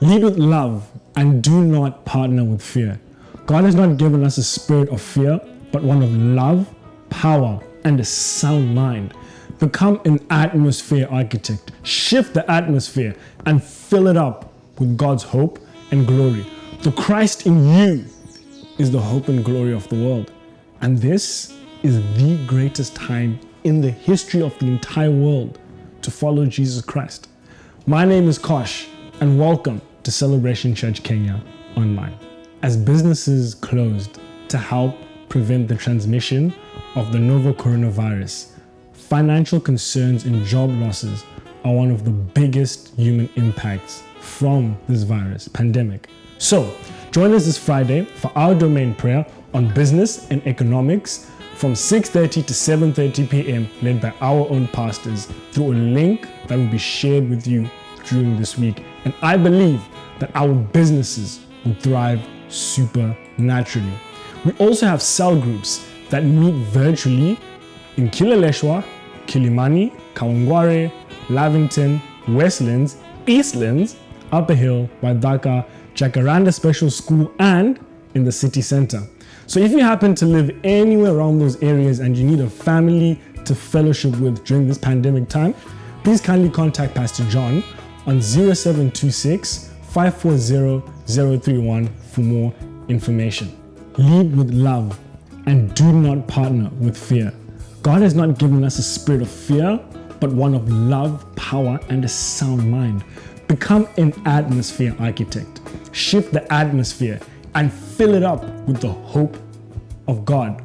Lead with love and do not partner with fear. God has not given us a spirit of fear, but one of love, power, and a sound mind. Become an atmosphere architect. Shift the atmosphere and fill it up with God's hope and glory. The Christ in you is the hope and glory of the world. And this is the greatest time in the history of the entire world to follow Jesus Christ. My name is Kosh, and welcome to Celebration Church Kenya Online. As businesses closed to help prevent the transmission of the novel coronavirus, financial concerns and job losses are one of the biggest human impacts from this virus pandemic. So, join us this Friday for our domain prayer on business and economics from 6:30 to 7:30 p.m. led by our own pastors through a link that will be shared with you during this week. And I believe that our businesses will thrive supernaturally. We also have cell groups that meet virtually in Kileleshwa, Kilimani, Kawangware, Lavington, Westlands, Eastlands, Upper Hill, Waithaka, Jacaranda Special School, and in the city center. So if you happen to live anywhere around those areas and you need a family to fellowship with during this pandemic time, please kindly contact Pastor John on 0726 540 031 for more information. Lead with love and do not partner with fear. God has not given us a spirit of fear, but one of love, power, and a sound mind. Become an atmosphere architect. Shift the atmosphere and fill it up with the hope of God.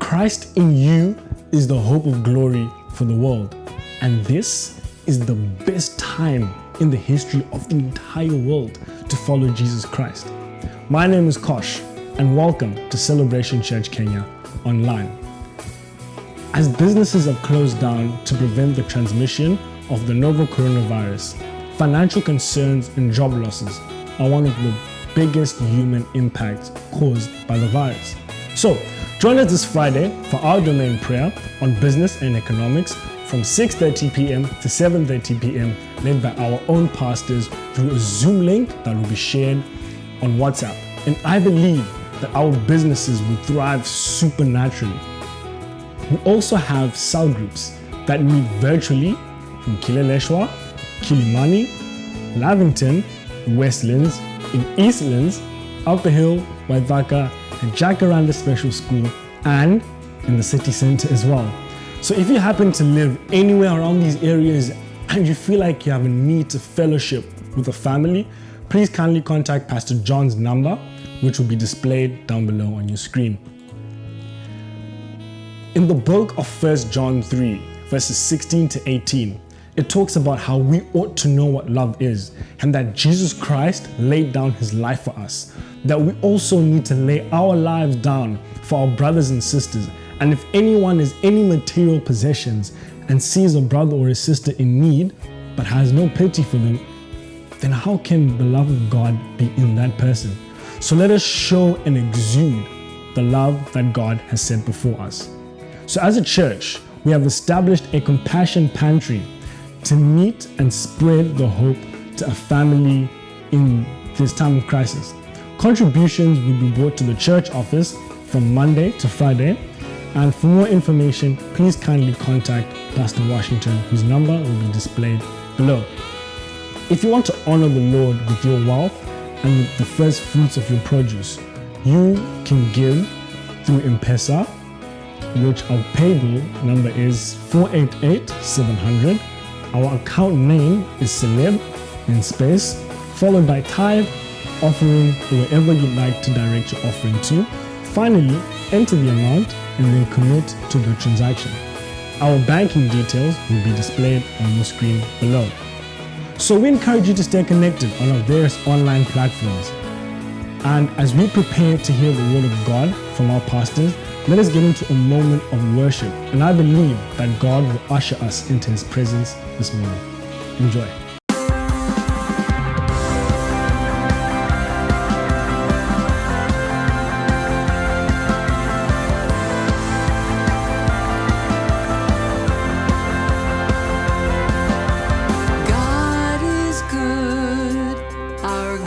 Christ in you is the hope of glory for the world. And this is the best time in the history of the entire world to follow Jesus Christ. My name is Kosh, and welcome to Celebration Church Kenya Online. As businesses have closed down to prevent the transmission of the novel coronavirus, financial concerns and job losses are one of the biggest human impacts caused by the virus. So, join us this Friday for our domain prayer on business and economics from 6:30 p.m. to 7:30 p.m. led by our own pastors through a Zoom link that will be shared on WhatsApp. And I believe that our businesses will thrive supernaturally. We also have cell groups that meet virtually in Kileleshwa, Kilimani, Lavington, Westlands, in Eastlands, Upper Hill, Waithaka, and Jacaranda Special School, and in the city center as well. So if you happen to live anywhere around these areas and you feel like you have a need to fellowship with a family, please kindly contact Pastor John's number, which will be displayed down below on your screen. In the book of 1 John 3, verses 16 to 18, it talks about how we ought to know what love is and that Jesus Christ laid down his life for us, that we also need to lay our lives down for our brothers and sisters. And if anyone has any material possessions and sees a brother or a sister in need but has no pity for them, then how can the love of God be in that person? So let us show and exude the love that God has set before us. So as a church, we have established a compassion pantry to meet and spread the hope to a family in this time of crisis. Contributions will be brought to the church office from Monday to Friday. And for more information, please kindly contact Pastor Washington, whose number will be displayed below. If you want to honor the Lord with your wealth and with the first fruits of your produce, you can give through M-Pesa, which our paybill number is 488-700. Our account name is Celeb in space, followed by tithe, offering, or wherever you'd like to direct your offering to. Finally, enter the amount and then commit to the transaction. Our banking details will be displayed on your screen below. So we encourage you to stay connected on our various online platforms. And as we prepare to hear the word of God from our pastors, let us get into a moment of worship. And I believe that God will usher us into his presence this morning. Enjoy. God is good, our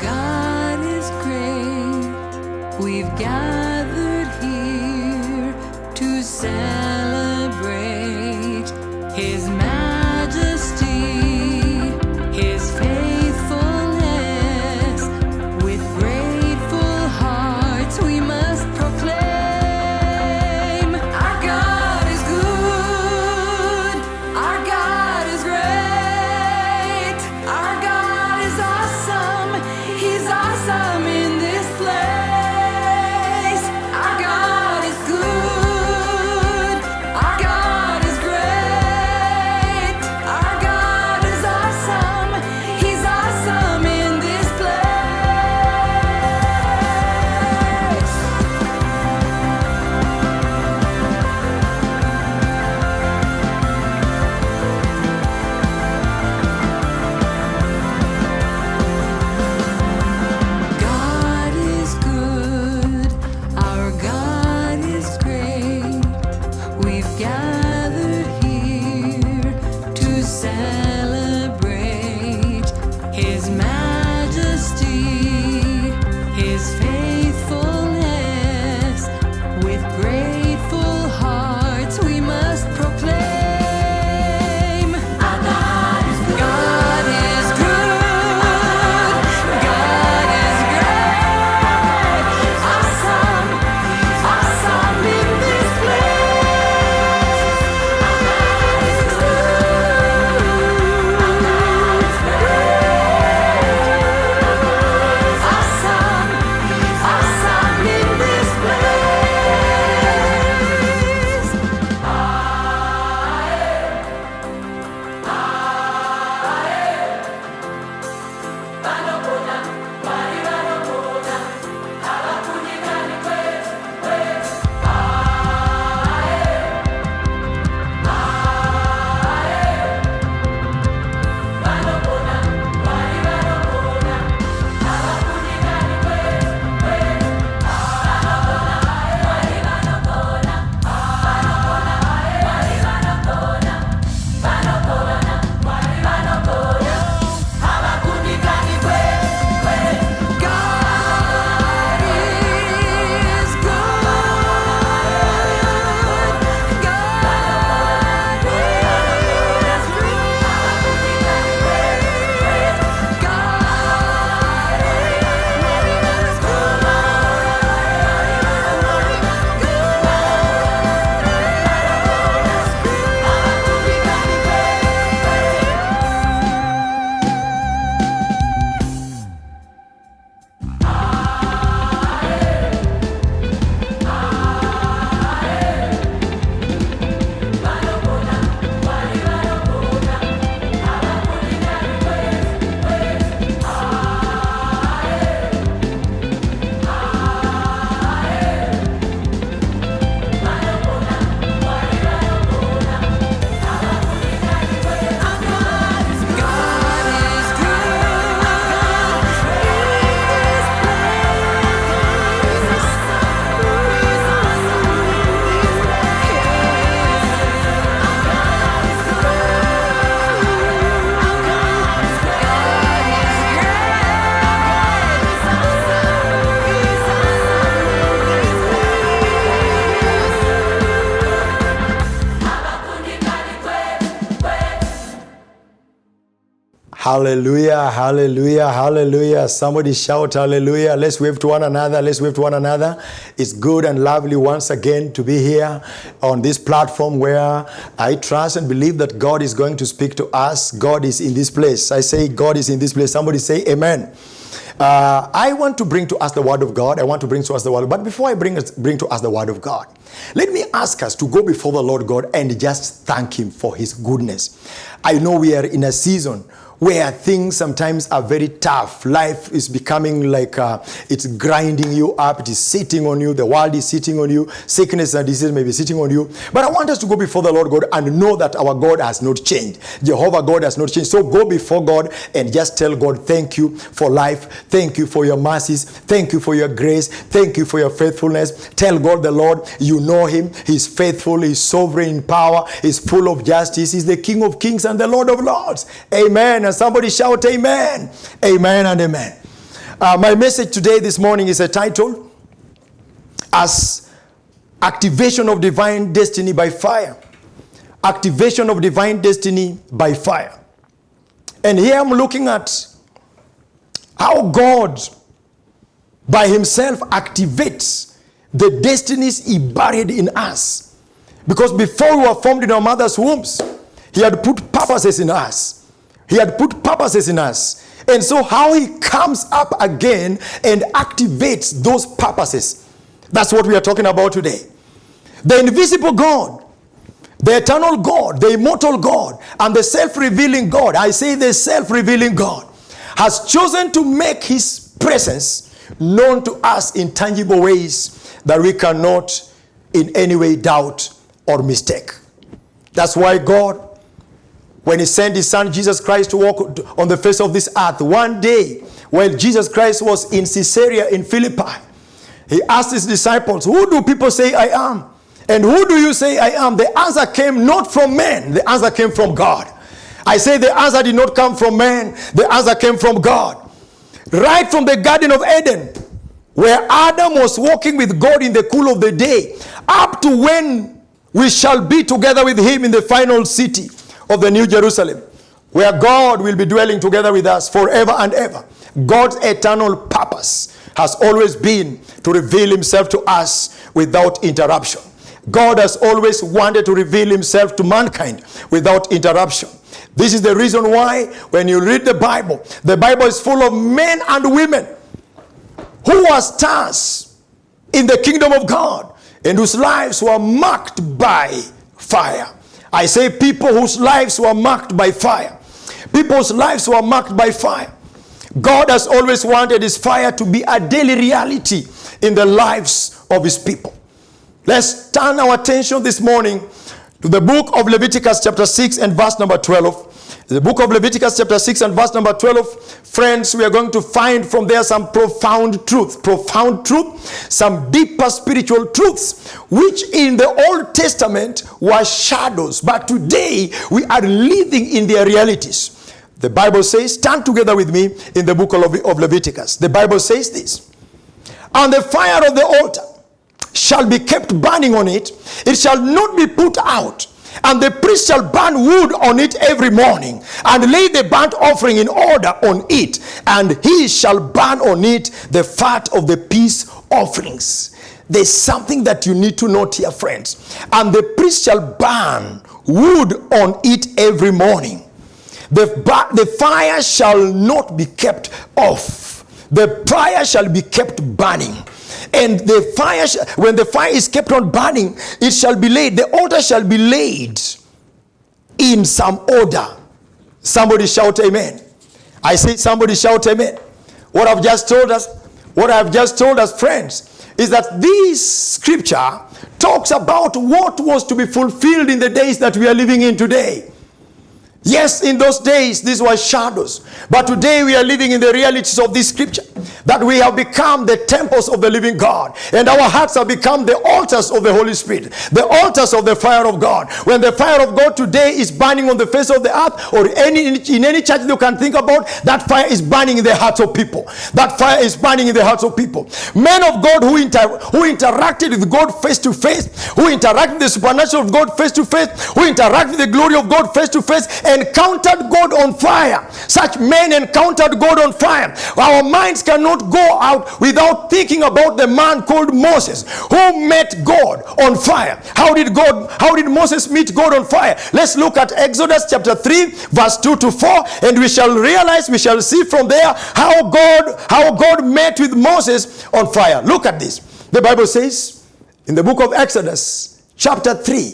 Hallelujah, hallelujah, hallelujah. Somebody shout hallelujah. Let's wave to one another. Let's wave to one another. It's good and lovely once again to be here on this platform where I trust and believe that God is going to speak to us. God is in this place. I say God is in this place. Somebody say amen. I want to bring to us the word of God. I want to bring to us the word. But before I bring to us the word of God, let me ask us to go before the Lord God and just thank him for his goodness. I know we are in a season where things sometimes are very tough. Life is becoming like it's grinding you up. It is sitting on you. The world is sitting on you. Sickness and disease may be sitting on you. But I want us to go before the Lord God and know that our God has not changed. Jehovah God has not changed. So go before God and just tell God, thank you for life. Thank you for your mercies. Thank you for your grace. Thank you for your faithfulness. Tell God the Lord, you know him. He's faithful. He's sovereign in power. He's full of justice. He's the King of kings and the Lord of lords. Amen. And somebody shout amen. Amen and amen. My message today, this morning, is entitled as Activation of Divine Destiny by Fire. Activation of Divine Destiny by Fire. And here I'm looking at how God by himself activates the destinies he buried in us. Because before we were formed in our mother's wombs, he had put purposes in us. He had put purposes in us. And so how he comes up again and activates those purposes. That's what we are talking about today. The invisible God, the eternal God, the immortal God, and the self-revealing God, I say the self-revealing God, has chosen to make his presence known to us in tangible ways that we cannot in any way doubt or mistake. That's why God, when he sent his son Jesus Christ to walk on the face of this earth, one day while Jesus Christ was in Caesarea in Philippi, he asked his disciples, who do people say I am? And who do you say I am? The answer came not from men. The answer came from God. I say the answer did not come from man. The answer came from God. Right from the Garden of Eden, where Adam was walking with God in the cool of the day, up to when we shall be together with him in the final city of the New Jerusalem, where God will be dwelling together with us forever and ever. God's eternal purpose has always been to reveal himself to us without interruption. God has always wanted to reveal himself to mankind without interruption. This is the reason why when you read the Bible is full of men and women who are stars in the kingdom of God and whose lives were marked by fire. I say people whose lives were marked by fire. People's lives were marked by fire. God has always wanted his fire to be a daily reality in the lives of his people. Let's turn our attention this morning to the book of Leviticus chapter 6 and verse number 12. The book of Leviticus chapter 6 and verse number 12. Friends, we are going to find from there some profound truth, some deeper spiritual truths, which in the Old Testament were shadows, but today we are living in their realities. The Bible says, stand together with me in the book of Leviticus. The Bible says this, and the fire of the altar shall be kept burning on it, it shall not be put out. And the priest shall burn wood on it every morning, and lay the burnt offering in order on it, and he shall burn on it the fat of the peace offerings. There's something that you need to note here, friends. And the priest shall burn wood on it every morning. The fire shall not be kept off. The fire shall be kept burning. And the fire, when the fire is kept on burning, it shall be laid. The altar shall be laid in some order. Somebody shout amen. I say somebody shout amen. What I've just told us, friends, is that this scripture talks about what was to be fulfilled in the days that we are living in today. Yes, in those days, these were shadows. But today we are living in the realities of this scripture. That we have become the temples of the living God. And our hearts have become the altars of the Holy Spirit. The altars of the fire of God. When the fire of God today is burning on the face of the earth, or in any church you can think about, that fire is burning in the hearts of people. That fire is burning in the hearts of people. Men of God who interacted with God face to face, who interacted with the supernatural of God face to face, who interacted with the glory of God face to face, encountered God on fire. Such men encountered God on fire. Our minds cannot go out without thinking about the man called Moses, who met God on fire. How did Moses meet God on fire? Let's look at Exodus chapter 3 verse 2 to 4, and we shall see from there how God met with Moses on fire. Look at this. The Bible says in the book of Exodus chapter 3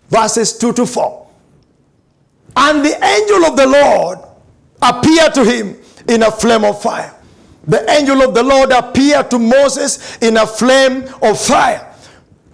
verses 2 to 4, and the angel of the Lord appeared to him in a flame of fire. The angel of the Lord appeared to Moses in a flame of fire.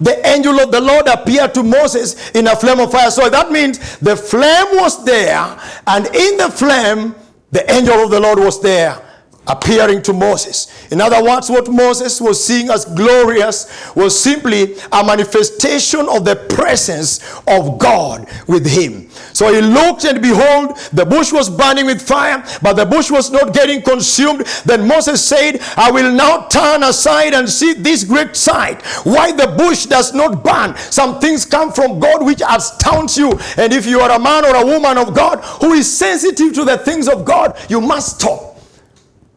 The angel of the Lord appeared to Moses in a flame of fire. So that means the flame was there, and in the flame, the angel of the Lord was there, appearing to Moses. In other words, what Moses was seeing as glorious was simply a manifestation of the presence of God with him. So he looked, and behold, the bush was burning with fire, but the bush was not getting consumed. Then Moses said, I will now turn aside and see this great sight, why the bush does not burn. Some things come from God which astounds you, and if you are a man or a woman of God who is sensitive to the things of God, you must stop.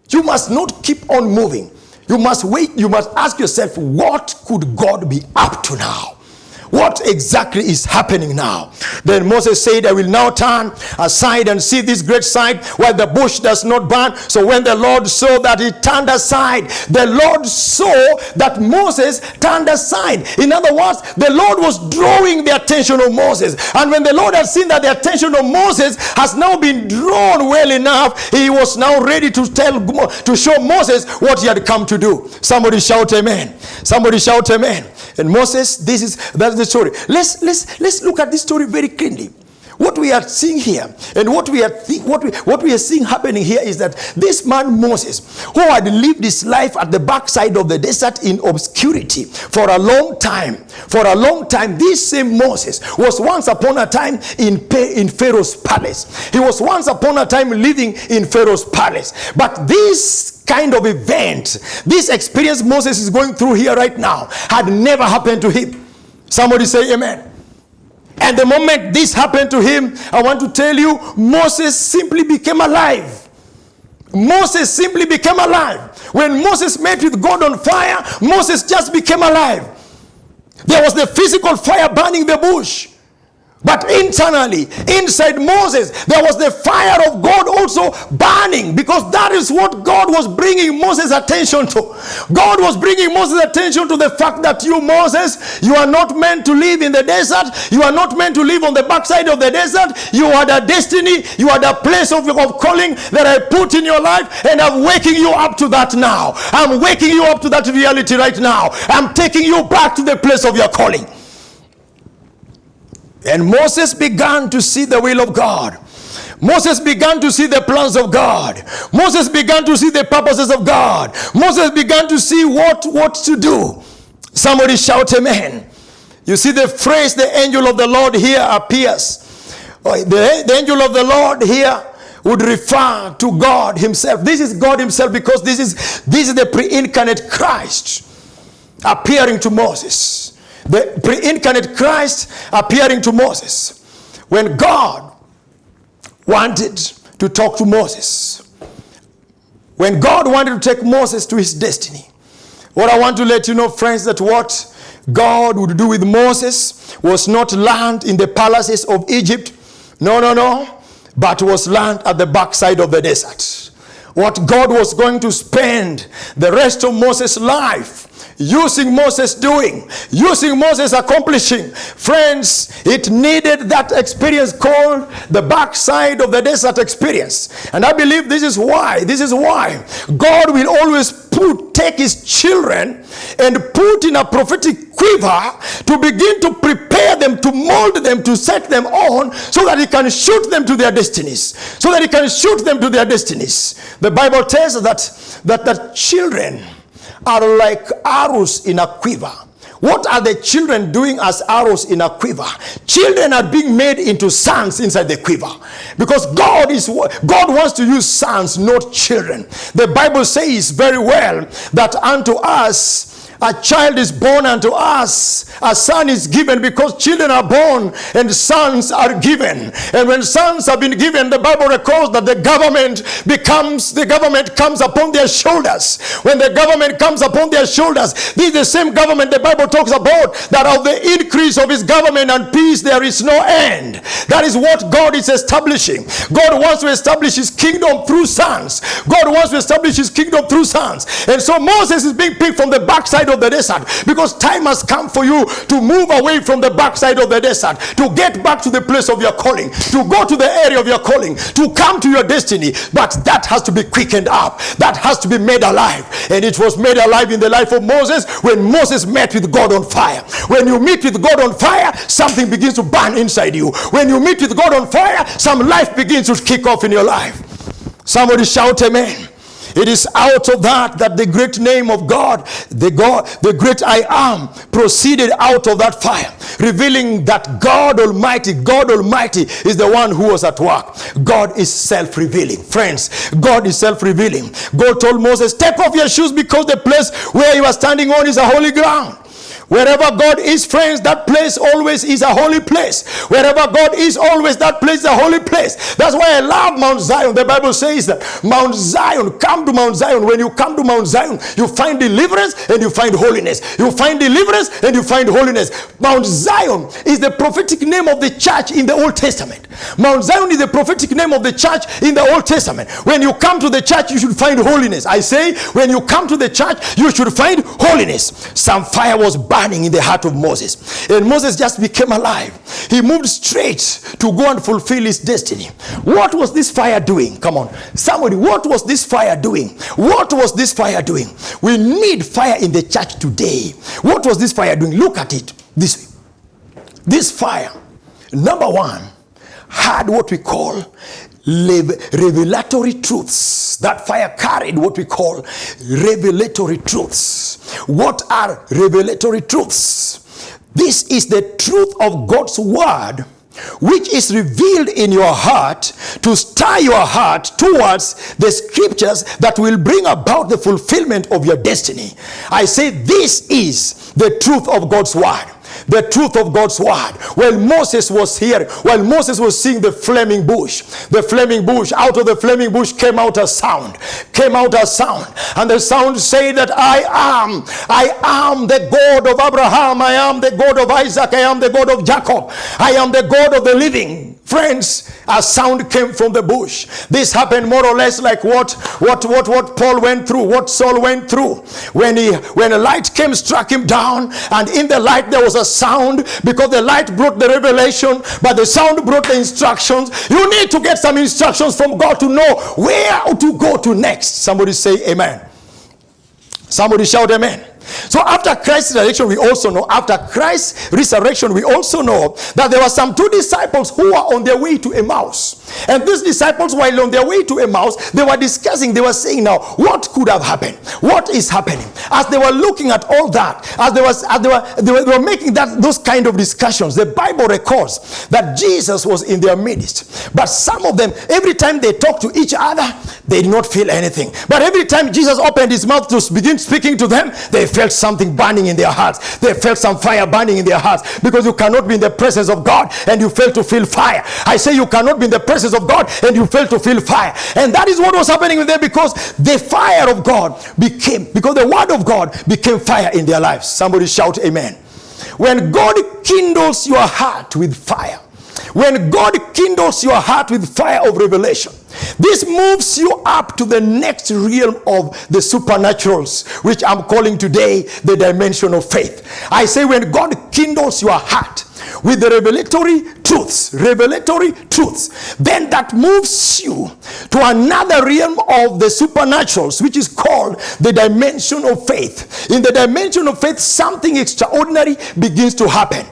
You must not keep on moving. You must wait. You must ask yourself, what could God be up to now? What exactly is happening now? Then Moses said, I will now turn aside and see this great sight, where the bush does not burn. So when the Lord saw that he turned aside, the Lord saw that Moses turned aside. In other words, the Lord was drawing the attention of Moses. And when the Lord had seen that the attention of Moses has now been drawn well enough, he was now ready to show Moses what he had come to do. Somebody shout amen. Somebody shout amen. And Moses, that's the story. Let's look at this story very clearly. What we are seeing here, and what we are seeing happening here, is that this man Moses, who had lived his life at the backside of the desert in obscurity for a long time, this same Moses was once upon a time in Pharaoh's palace. He was once upon a time living in Pharaoh's palace. But this kind of event, this experience Moses is going through here right now, had never happened to him. Somebody say amen. And the moment this happened to him, I want to tell you, Moses simply became alive. Moses simply became alive. When Moses met with God on fire, Moses just became alive. There was the physical fire burning the bush. But internally, inside Moses, there was the fire of God also burning, because that is what God was bringing Moses' attention to. God was bringing Moses' attention to the fact that you, Moses, you are not meant to live in the desert. You are not meant to live on the backside of the desert. You had a destiny. You had a place of calling that I put in your life, and I'm waking you up to that now. I'm waking you up to that reality right now. I'm taking you back to the place of your calling. And Moses began to see the will of God. Moses began to see the plans of God. Moses began to see the purposes of God. Moses began to see what to do. Somebody shout amen. You see the phrase, the angel of the Lord here appears. The angel of the Lord here would refer to God himself. This is God himself, because this is the pre-incarnate Christ appearing to Moses. The pre-incarnate Christ appearing to Moses. When God wanted to talk to Moses, when God wanted to take Moses to his destiny, what I want to let you know, friends, that what God would do with Moses was not land in the palaces of Egypt, no, but was land at the backside of the desert. What God was going to spend the rest of Moses' life using Moses doing, using Moses accomplishing. Friends, it needed that experience called the backside of the desert experience. And I believe this is why God will always take his children and put in a prophetic quiver to begin to prepare them, to mold them, to set them on, so that he can shoot them to their destinies. The Bible tells us that the children are like arrows in a quiver. What are the children doing as arrows in a quiver? Children are being made into sons inside the quiver, because God wants to use sons, not children. The Bible says very well that unto us A child is born unto us, a son is given, because children are born and sons are given. And when sons have been given, the Bible records that the government comes upon their shoulders. When the government comes upon their shoulders, this is the same government the Bible talks about, that of the increase of his government and peace there is no end. That is what God is establishing. God wants to establish his kingdom through sons. God wants to establish his kingdom through sons. And so Moses is being picked from the backside of the desert, because time has come for you to move away from the backside of the desert, to get back to the place of your calling, to go to the area of your calling, to come to your destiny. But that has to be quickened up. That has to be made alive. And it was made alive in the life of Moses when Moses met with God on fire. When you meet with God on fire, something begins to burn inside you. When you meet with God on fire, some life begins to kick off in your life. Somebody shout amen. It is out of that the great name of God, the great I am, proceeded out of that fire, revealing that God Almighty is the one who was at work. God is self-revealing. Friends, God is self-revealing. God told Moses, take off your shoes, because the place where you are standing on is a holy ground. Wherever God is, friends, that place always is a holy place. Wherever God is, always that place is a holy place. That's why I love Mount Zion. The Bible says that Mount Zion, come to Mount Zion. When you come to Mount Zion, you find deliverance and you find holiness. You find deliverance and you find holiness. Mount Zion is the prophetic name of the church in the Old Testament. Mount Zion is the prophetic name of the church in the Old Testament. When you come to the church, you should find holiness. I say, when you come to the church, you should find holiness. Some fire was burning in the heart of Moses, and Moses just became alive. He moved straight to go and fulfill his destiny. What was this fire doing? Come on, somebody, what was this fire doing? What was this fire doing? We need fire in the church today. What was this fire doing? Look at it this way. This fire, number one, had what we call revelatory truths. That fire carried what we call revelatory truths. What are revelatory truths? This is the truth of God's word, which is revealed in your heart to stir your heart towards the scriptures that will bring about the fulfillment of your destiny. I say this is the truth of God's word. The truth of God's word. While Moses was here, while Moses was seeing the flaming bush, out of the flaming bush came out a sound, and the sound said that I am the God of Abraham, I am the God of Isaac, I am the God of Jacob, I am the God of the living. Friends, a sound came from the bush. This happened more or less like what Paul went through, what Saul went through. When a light came, struck him down, and in the light there was a sound, because the light brought the revelation, but the sound brought the instructions. You need to get some instructions from God to know where to go to next. Somebody say amen. Somebody shout amen. So after Christ's resurrection, we also know that there were some two disciples who were on their way to Emmaus. And these disciples, while on their way to Emmaus, they were discussing, they were saying, now, what could have happened? What is happening? As they were looking at all that, they were making those kind of discussions, the Bible records that Jesus was in their midst. But some of them, every time they talked to each other, they did not feel anything. But every time Jesus opened his mouth to begin speaking to them, they felt something burning in their hearts. They felt some fire burning in their hearts, because you cannot be in the presence of God and you fail to feel fire. I say you cannot be in the presence of God and you fail to feel fire. And that is what was happening with them, because the fire of God because the word of God became fire in their lives. Somebody shout amen. When God kindles your heart with fire, when God kindles your heart with fire of revelation, this moves you up to the next realm of the supernaturals, which I'm calling today the dimension of faith. I say when God kindles your heart with the revelatory truths, then that moves you to another realm of the supernaturals, which is called the dimension of faith. In the dimension of faith, something extraordinary begins to happen.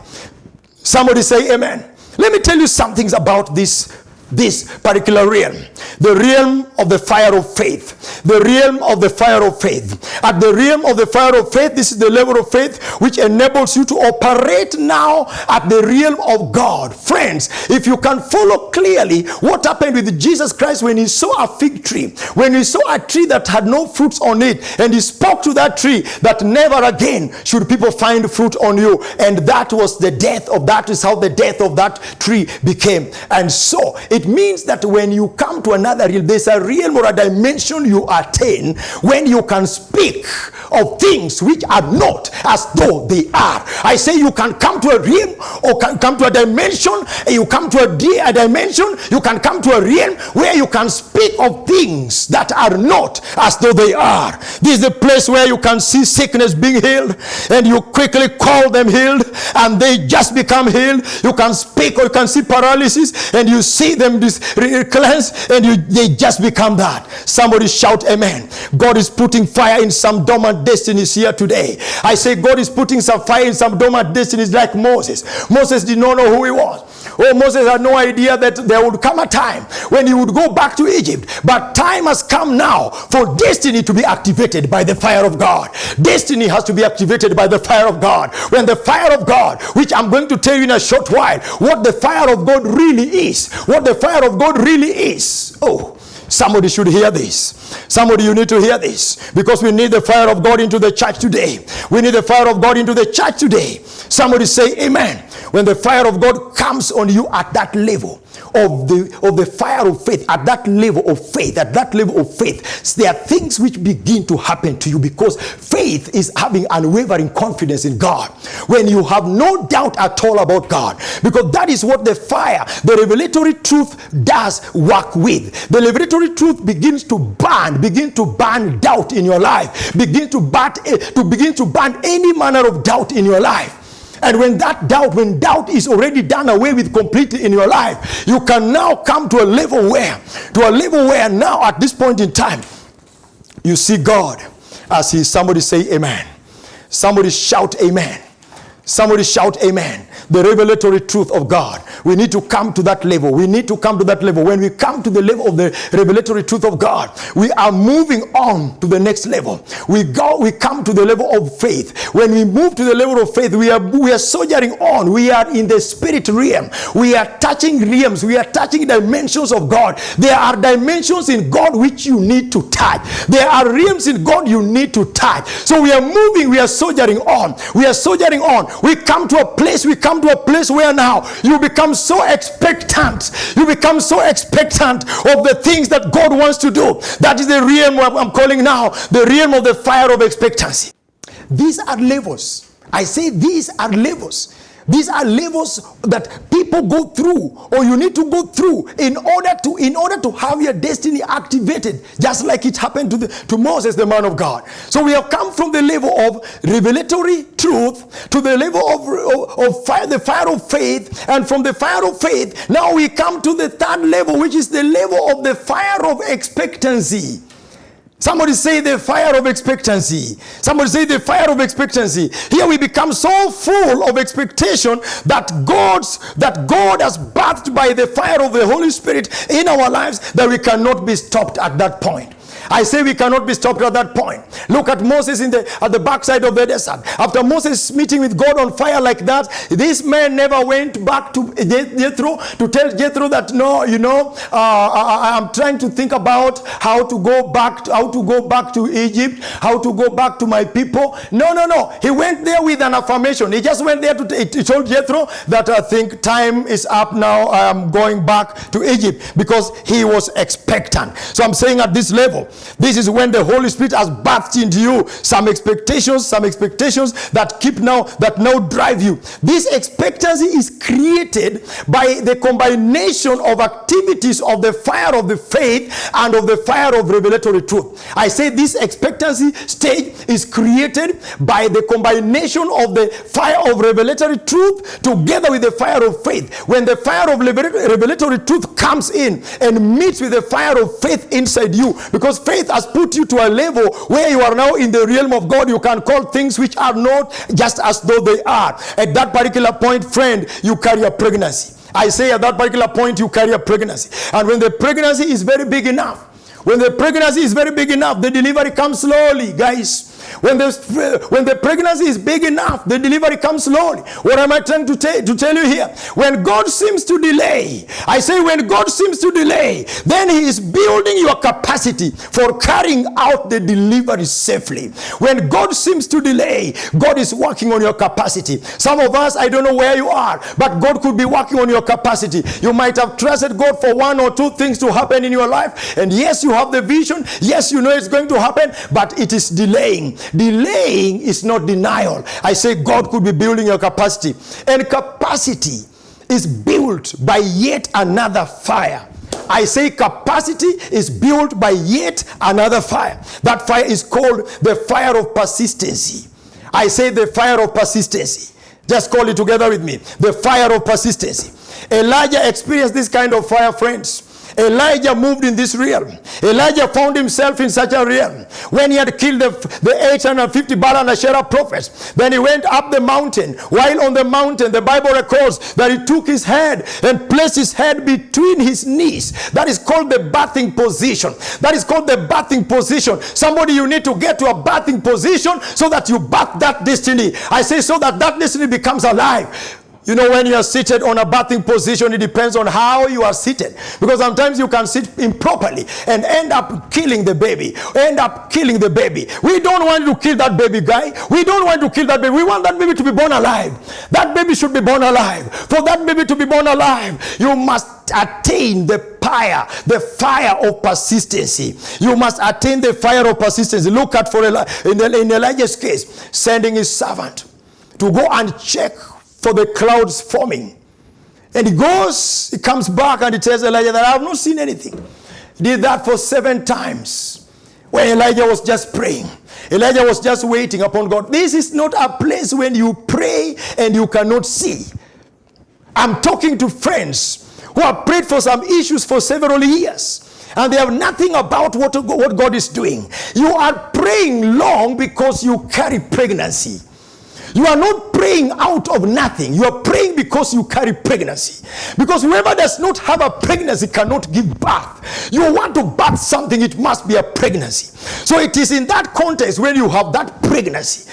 Somebody say amen. Let me tell you some things about this this particular realm, the realm of the fire of faith, the realm of the fire of faith. At the realm of the fire of faith, this is the level of faith which enables you to operate now at the realm of God. Friends, if you can follow clearly what happened with Jesus Christ when he saw a fig tree, when he saw a tree that had no fruits on it, and he spoke to that tree that never again should people find fruit on you, and that was the death of that, is how the death of that tree became. And so it means that when you come to another realm, there's a realm or a dimension you attain when you can speak of things which are not as though they are. I say you can come to a realm or can come to a dimension, you come to a dimension, you can come to a realm where you can speak of things that are not as though they are. This is the place where you can see sickness being healed and you quickly call them healed and they just become healed. You can speak, or you can see paralysis and you see them cleansed and they just become that. Somebody shout amen. God is putting fire in some dormant destinies here today. I say God is putting some fire in some dormant destinies, like Moses. Moses did not know who he was. Oh, Moses had no idea that there would come a time when he would go back to Egypt. But time has come now for destiny to be activated by the fire of God. Destiny has to be activated by the fire of God. When the fire of God, which I'm going to tell you in a short while, what the fire of God really is. What the fire of God really is. Oh, somebody should hear this. Somebody, you need to hear this, because we need the fire of God into the church today. We need the fire of God into the church today. Somebody say amen. When the fire of God comes on you at that level of the fire of faith, at that level of faith, there are things which begin to happen to you, because faith is having unwavering confidence in God. When you have no doubt at all about God, because that is what the fire, the revelatory truth, does work with. The revelatory truth begins to burn doubt in your life, begin to burn any manner of doubt in your life. And when doubt is already done away with completely in your life, you can now come to a level where now at this point in time, you see God as he is. Somebody say amen. Somebody shout amen. Somebody shout amen. The revelatory truth of God. We need to come to that level. We need to come to that level. When we come to the level of the revelatory truth of God, we are moving on to the next level. We come to the level of faith. When we move to the level of faith, we are soldiering on. We are in the spirit realm. We are touching realms. We are touching dimensions of God. There are dimensions in God which you need to touch. There are realms in God you need to touch. So we are moving. We are soldiering on. We are soldiering on. We come to a place where now you become so expectant. You become so expectant of the things that God wants to do. That is the realm I'm calling now the realm of the fire of expectancy. These are levels. I say these are levels. These are levels that people go through, or you need to go through in order to have your destiny activated, just like it happened to Moses, the man of God. So we have come from the level of revelatory truth to the level of fire, the fire of faith, and from the fire of faith, now we come to the third level, which is the level of the fire of expectancy. Somebody say the fire of expectancy. Somebody say the fire of expectancy. Here we become so full of expectation that God has birthed by the fire of the Holy Spirit in our lives, that we cannot be stopped at that point. I say we cannot be stopped at that point. Look at Moses at the backside of the desert. After Moses meeting with God on fire like that, this man never went back to Jethro to tell Jethro that I'm trying to think about how to go back to Egypt, how to go back to my people. No. He went there with an affirmation. He just went there he told Jethro that I think time is up now. I am going back to Egypt, because he was expectant. So I'm saying at this level, this is when the Holy Spirit has bathed into you some expectations that now drive you. This expectancy is created by the combination of activities of the fire of the faith and of the fire of revelatory truth. I say this expectancy stage is created by the combination of the fire of revelatory truth together with the fire of faith. When the fire of revelatory truth comes in and meets with the fire of faith inside you, because faith has put you to a level where you are now in the realm of God. You can call things which are not just as though they are. At that particular point, friend, you carry a pregnancy. I say at that particular point you carry a pregnancy. And when the pregnancy is very big enough, the delivery comes slowly, guys. When the pregnancy is big enough, the delivery comes slowly. What am I trying to tell you here? When God seems to delay, I say when God seems to delay, then he is building your capacity for carrying out the delivery safely. When God seems to delay, God is working on your capacity. Some of us, I don't know where you are, but God could be working on your capacity. You might have trusted God for one or two things to happen in your life, and yes, you have the vision, yes, you know it's going to happen, but it is delaying. Delaying is not denial. I say God could be building your capacity, and capacity is built by yet another fire. I say capacity is built by yet another fire. That fire is called the fire of persistency. I say the fire of persistency. Just call it together with me. The fire of persistency. Elijah experienced this kind of fire, friends. Elijah moved in this realm. Elijah found himself in such a realm. When he had killed the 850 Baal and Asherah prophets, then he went up the mountain. While on the mountain, the Bible records that he took his head and placed his head between his knees. That is called the birthing position. That is called the birthing position. Somebody, you need to get to a birthing position so that you birth that destiny. I say so that destiny becomes alive. You know, when you are seated on a birthing position, it depends on how you are seated. Because sometimes you can sit improperly and end up killing the baby. We don't want to kill that baby, guy. We don't want to kill that baby. We want that baby to be born alive. That baby should be born alive. For that baby to be born alive, you must attain the fire of persistency. You must attain the fire of persistency. Look at in Elijah's case, sending his servant to go and check for the clouds forming. And he comes back and he tells Elijah that I have not seen anything. He did that for 7 times. When Elijah was just praying. Elijah was just waiting upon God. This is not a place when you pray and you cannot see. I'm talking to friends who have prayed for some issues for several years, and they have nothing about what God is doing. You are praying long because you carry pregnancy. You are not praying out of nothing. You are praying because you carry pregnancy. Because whoever does not have a pregnancy cannot give birth. You want to birth something, it must be a pregnancy. So it is in that context when you have that pregnancy,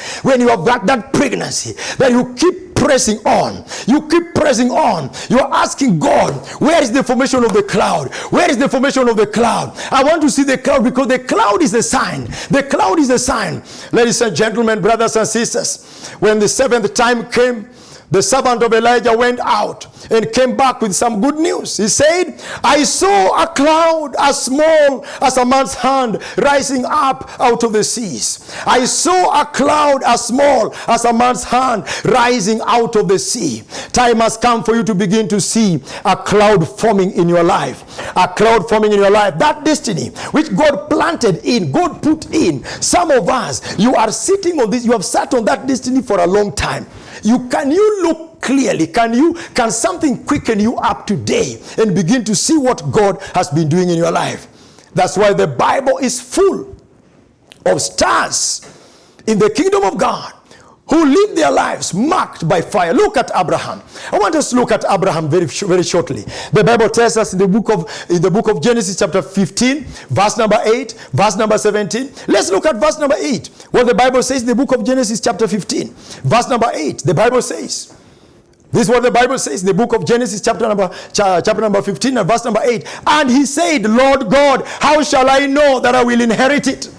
that you keep pressing on. You keep pressing on. You are asking God, where is the formation of the cloud? Where is the formation of the cloud? I want to see the cloud, because the cloud is a sign. The cloud is a sign. Ladies and gentlemen, brothers and sisters, when the 7th time came, the servant of Elijah went out and came back with some good news. He said, I saw a cloud as small as a man's hand rising up out of the seas. I saw a cloud as small as a man's hand rising out of the sea. Time has come for you to begin to see a cloud forming in your life. A cloud forming in your life. That destiny which God planted in, God put in. Some of us, you are sitting on this, you have sat on that destiny for a long time. Can you look clearly? Can something quicken you up today and begin to see what God has been doing in your life? That's why the Bible is full of stars in the kingdom of God who live their lives marked by fire. Look at Abraham. I want us to look at Abraham very shortly. The Bible tells us in the book of Genesis chapter 15, verse number 8, verse number 17. Let's look at verse number 8. What the Bible says in the book of Genesis chapter 15, verse number 8. The Bible says, this is what the Bible says in the book of Genesis chapter number 15 and verse number 8. And he said, Lord God, how shall I know that I will inherit it?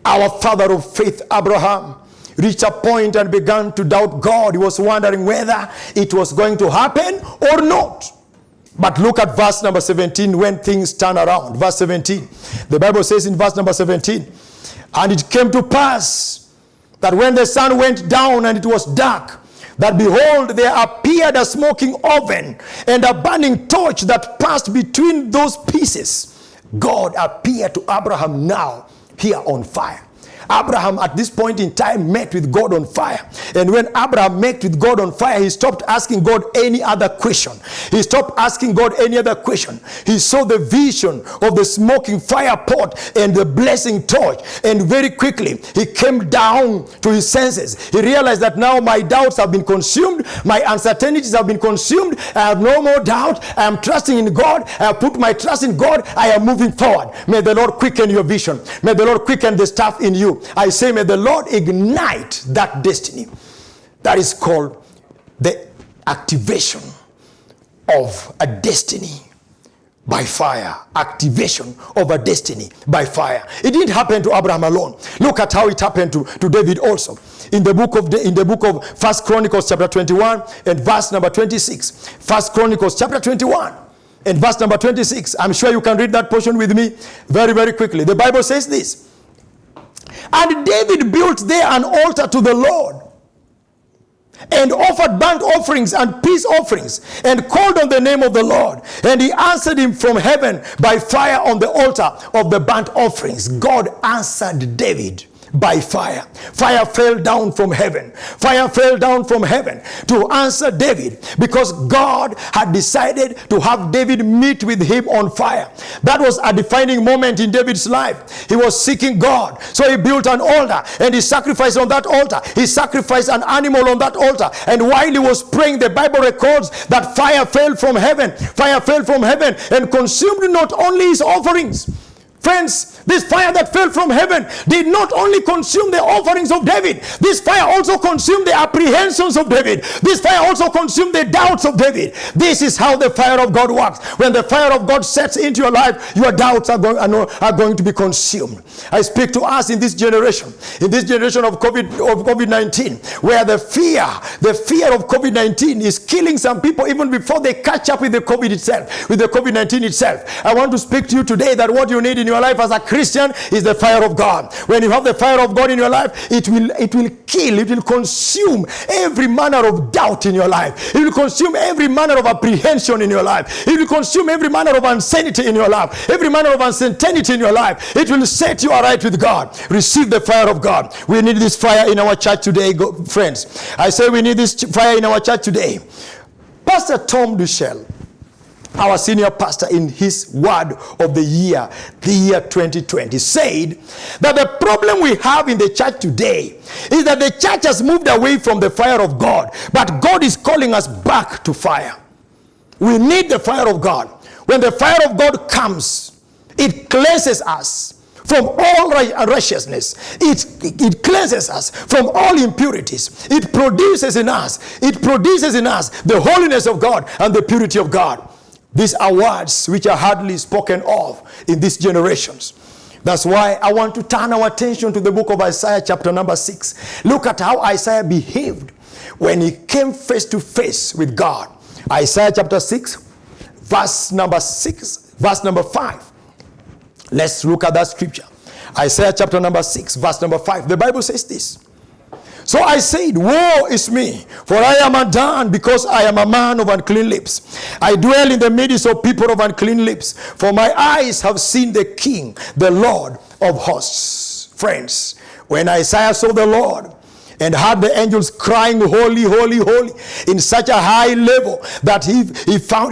Our father of faith, Abraham, reached a point and began to doubt God. He was wondering whether it was going to happen or not. But look at verse number 17 when things turn around. Verse 17. The Bible says in verse number 17, and it came to pass that when the sun went down and it was dark, that behold, there appeared a smoking oven and a burning torch that passed between those pieces. God appeared to Abraham now here on fire. Abraham at this point in time met with God on fire. And when Abraham met with God on fire, he stopped asking God any other question. He stopped asking God any other question. He saw the vision of the smoking fire pot and the blazing torch. And very quickly, he came down to his senses. He realized that now my doubts have been consumed. My uncertainties have been consumed. I have no more doubt. I am trusting in God. I have put my trust in God. I am moving forward. May the Lord quicken your vision. May the Lord quicken the stuff in you. I say, may the Lord ignite that destiny. That is called the activation of a destiny by fire. Activation of a destiny by fire. It didn't happen to Abraham alone. Look at how it happened to David also. In the book of First Chronicles chapter 21 and verse number 26. First Chronicles chapter 21 and verse number 26. I'm sure you can read that portion with me very, very quickly. The Bible says this. And David built there an altar to the Lord, and offered burnt offerings and peace offerings, and called on the name of the Lord. And he answered him from heaven by fire on the altar of the burnt offerings. God answered David by fire. Fire fell down from heaven. Fire fell down from heaven to answer David, because God had decided to have David meet with him on fire. That was a defining moment in David's life. He was seeking God. So he built an altar and he sacrificed on that altar. He sacrificed an animal on that altar. And while he was praying, the Bible records that fire fell from heaven. Fire fell from heaven and consumed not only his offerings. Friends, this fire that fell from heaven did not only consume the offerings of David. This fire also consumed the apprehensions of David. This fire also consumed the doubts of David. This is how the fire of God works. When the fire of God sets into your life, your doubts are going to be consumed. I speak to us in this generation of COVID-19, where the fear of COVID-19 is killing some people even before they catch up with the COVID itself, with the COVID-19 itself. I want to speak to you today that what you need in your life as a Christian is the fire of God. When you have the fire of God in your life, it will consume every manner of doubt in your life. It will consume every manner of apprehension in your life. It will consume every manner of insanity in your life, every manner of uncertainty in your life. It will set you aright with God. Receive the fire of God. We need this fire in our church today, friends. I say we need this fire in our church today. Pastor Tom Duchel, our senior pastor, in his word of the year 2020, said that the problem we have in the church today is that the church has moved away from the fire of God, but God is calling us back to fire. We need the fire of God. When the fire of God comes, it cleanses us from all righteousness. It cleanses us from all impurities. It produces in us the holiness of God and the purity of God. These are words which are hardly spoken of in these generations. That's why I want to turn our attention to the book of Isaiah chapter number 6. Look at how Isaiah behaved when he came face to face with God. Isaiah chapter 6, verse number 5. Let's look at that scripture. Isaiah chapter number 6, verse number 5. The Bible says this. So I said, woe is me, for I am undone, because I am a man of unclean lips. I dwell in the midst of people of unclean lips, for my eyes have seen the King, the Lord of hosts. Friends, when Isaiah saw the Lord and heard the angels crying, holy, holy, holy, in such a high level that he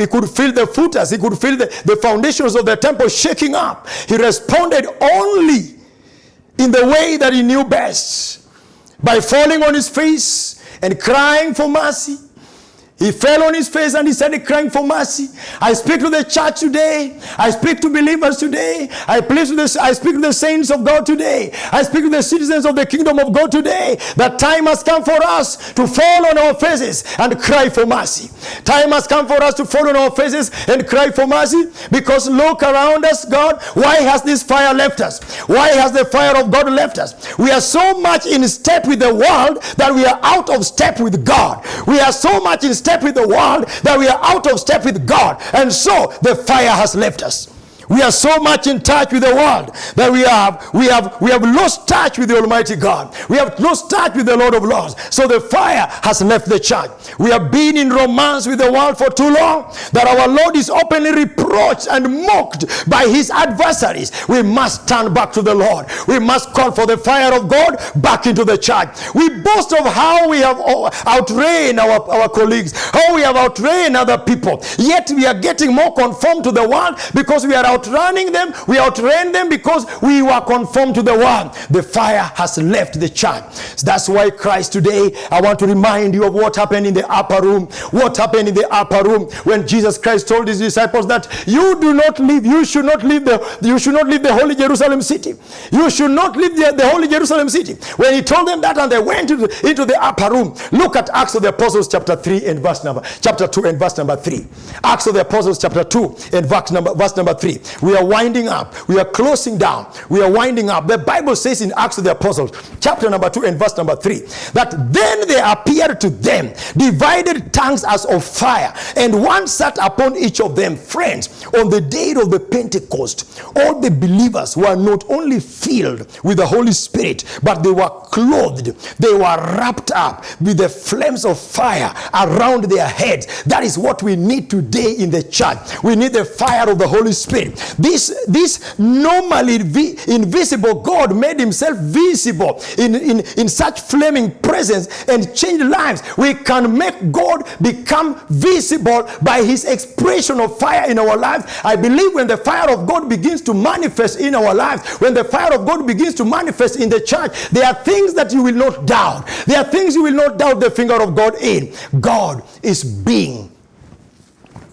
could feel the footers, he could feel the foundations of the temple shaking up, he responded only in the way that he knew best, by falling on his face and crying for mercy. He fell on his face and he started crying for mercy. I speak to the church today. I speak to believers today. I speak to the saints of God today. I speak to the citizens of the kingdom of God today. That time has come for us to fall on our faces and cry for mercy. Time has come for us to fall on our faces and cry for mercy, because look around us, God. Why has this fire left us? Why has the fire of God left us? We are so much in step with the world that we are out of step with God. We are so much in step with the world that we are out of step with God, and so the fire has left us. We are so much in touch with the world that we have lost touch with the Almighty God. We have lost touch with the Lord of Lords. So the fire has left the church. We have been in romance with the world for too long that our Lord is openly reproached and mocked by his adversaries. We must turn back to the Lord. We must call for the fire of God back into the church. We boast of how we have outreigned our colleagues, how we have outreigned other people. Yet we are getting more conformed to the world because we are outrunning them. We outran them because we were conformed to the world. The fire has left the church. That's why Christ today, I want to remind you of what happened in the upper room. What happened in the upper room when Jesus Christ told his disciples that you should not leave the holy Jerusalem city. You should not leave the holy Jerusalem city. When he told them that and they went into the upper room. Look at Acts of the Apostles chapter 2 and verse number 3. Acts of the Apostles chapter 2 and verse number 3. We are winding up. We are closing down. We are winding up. The Bible says in Acts of the Apostles, chapter number 2 and verse number 3, that then there appeared to them divided tongues as of fire, and one sat upon each of them. Friends, on the day of the Pentecost, all the believers were not only filled with the Holy Spirit, but they were clothed. They were wrapped up with the flames of fire around their heads. That is what we need today in the church. We need the fire of the Holy Spirit. This normally invisible God made himself visible in such flaming presence and changed lives. We can make God become visible by his expression of fire in our lives. I believe when the fire of God begins to manifest in our lives, when the fire of God begins to manifest in the church, there are things that you will not doubt. There are things you will not doubt the finger of God in. God is being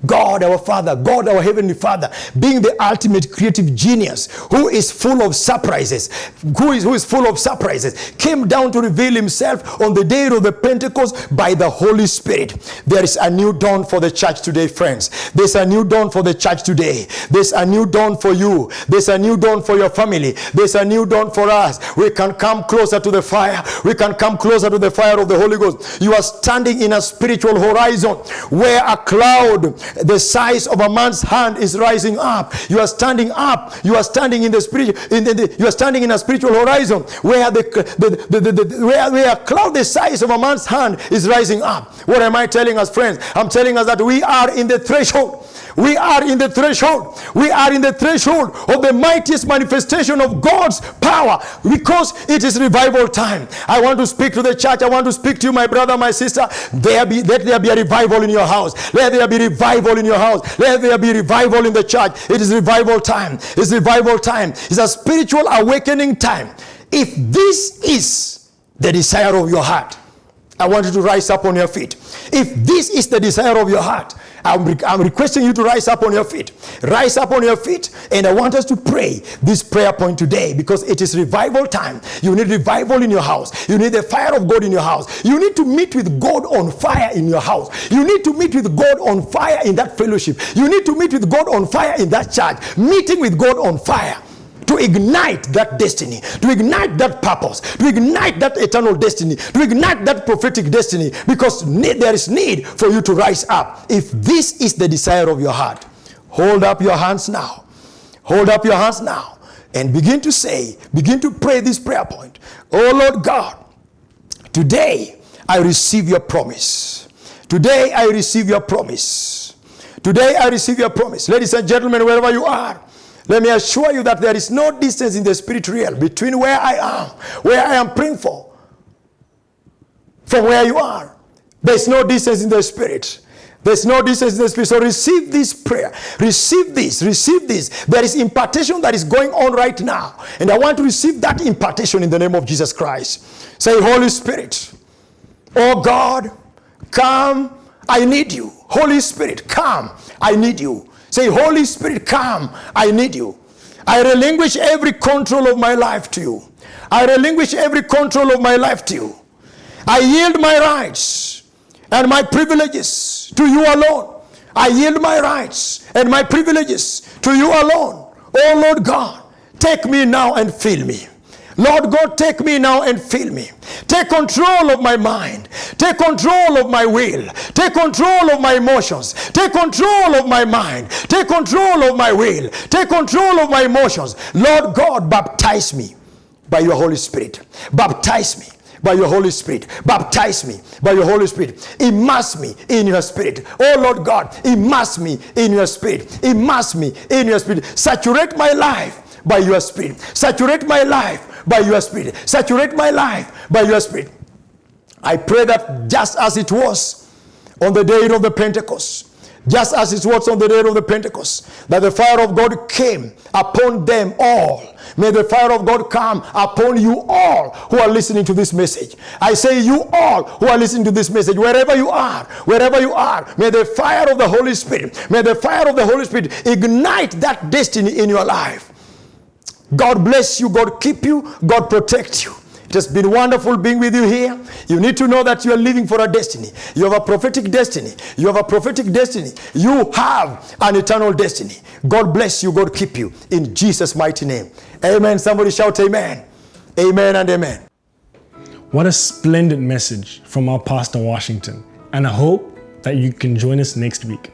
God our Father, God our Heavenly Father, being the ultimate creative genius who is full of surprises, who is full of surprises, came down to reveal himself on the day of the Pentecost by the Holy Spirit. There is a new dawn for the church today, friends. There's a new dawn for the church today. There's a new dawn for you. There's a new dawn for your family. There's a new dawn for us. We can come closer to the fire. We can come closer to the fire of the Holy Ghost. You are standing in a spiritual horizon where a cloud the size of a man's hand is rising up. You are standing up. You are standing in the spirit. You are standing in a spiritual horizon where where a cloud the size of a man's hand is rising up. What am I telling us, friends? I'm telling us that we are in the threshold. We are in the threshold. We are in the threshold of the mightiest manifestation of God's power because it is revival time. I want to speak to the church. I want to speak to you, my brother, my sister. Let there be a revival in your house. Let there be revival in your house. Let there be revival in the church. It is revival time. It's revival time. It's a spiritual awakening time. If this is the desire of your heart, I want you to rise up on your feet. If this is the desire of your heart, I'm requesting you to rise up on your feet. Rise up on your feet, and I want us to pray this prayer point today because it is revival time. You need revival in your house. You need the fire of God in your house. You need to meet with God on fire in your house. You need to meet with God on fire in that fellowship. You need to meet with God on fire in that church. Meeting with God on fire to ignite that destiny, to ignite that purpose, to ignite that eternal destiny, to ignite that prophetic destiny, because there is need for you to rise up. If this is the desire of your heart, hold up your hands now. Hold up your hands now and begin to pray this prayer point. Oh Lord God, today I receive your promise. Today I receive your promise. Today I receive your promise. Ladies and gentlemen, wherever you are, let me assure you that there is no distance in the spirit realm between where I am praying for, from where you are. There's no distance in the spirit. There's no distance in the spirit. So receive this prayer. Receive this. Receive this. There is impartation that is going on right now. And I want to receive that impartation in the name of Jesus Christ. Say, Holy Spirit, oh God, come, I need you. Holy Spirit, come, I need you. Say, Holy Spirit, come, I need you. I relinquish every control of my life to you. I relinquish every control of my life to you. I yield my rights and my privileges to you alone. I yield my rights and my privileges to you alone. Oh Lord God, take me now and fill me. Lord God, take me now and fill me. Take control of my mind. Take control of my will. Take control of my emotions. Take control of my mind. Take control of my will. Take control of my emotions. Lord God, baptize me by your Holy Spirit. Baptize me by your Holy Spirit. Baptize me by your Holy Spirit. Immerse me in your Spirit. Oh Lord God, immerse me in your Spirit. Immerse me in your Spirit. Saturate my life by your Spirit. Saturate my life by your Spirit. Saturate my life by your Spirit. I pray that just as it was on the day of the Pentecost, just as it was on the day of the Pentecost, that the fire of God came upon them all. May the fire of God come upon you all who are listening to this message. I say you all who are listening to this message, wherever you are, may the fire of the Holy Spirit, may the fire of the Holy Spirit ignite that destiny in your life. God bless you, God keep you, God protect you. It has been wonderful being with you here. You need to know that you are living for a destiny. You have a prophetic destiny. You have a prophetic destiny. You have an eternal destiny. God bless you. God keep you. In Jesus' mighty name. Amen. Somebody shout amen. Amen and amen. What a splendid message from our Pastor Washington. And I hope that you can join us next week.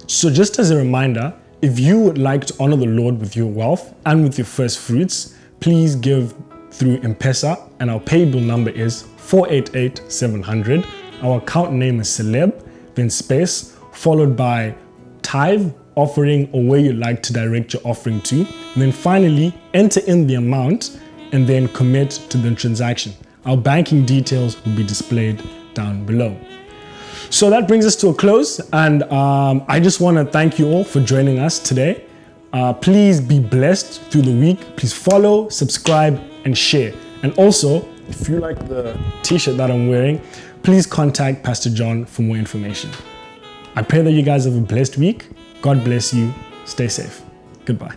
So just as a reminder, if you would like to honor the Lord with your wealth and with your first fruits, please give through M-Pesa, and our payable number is 488-700. Our account name is Celeb, then space, followed by tithe, offering, or where you'd like to direct your offering to. And then finally, enter in the amount and then commit to the transaction. Our banking details will be displayed down below. So that brings us to a close, and I just want to thank you all for joining us today. Please be blessed through the week. Please follow, subscribe, and share. And also, if you like the t-shirt that I'm wearing, please contact Pastor John for more information. I pray that you guys have a blessed week. God bless you. Stay safe. Goodbye.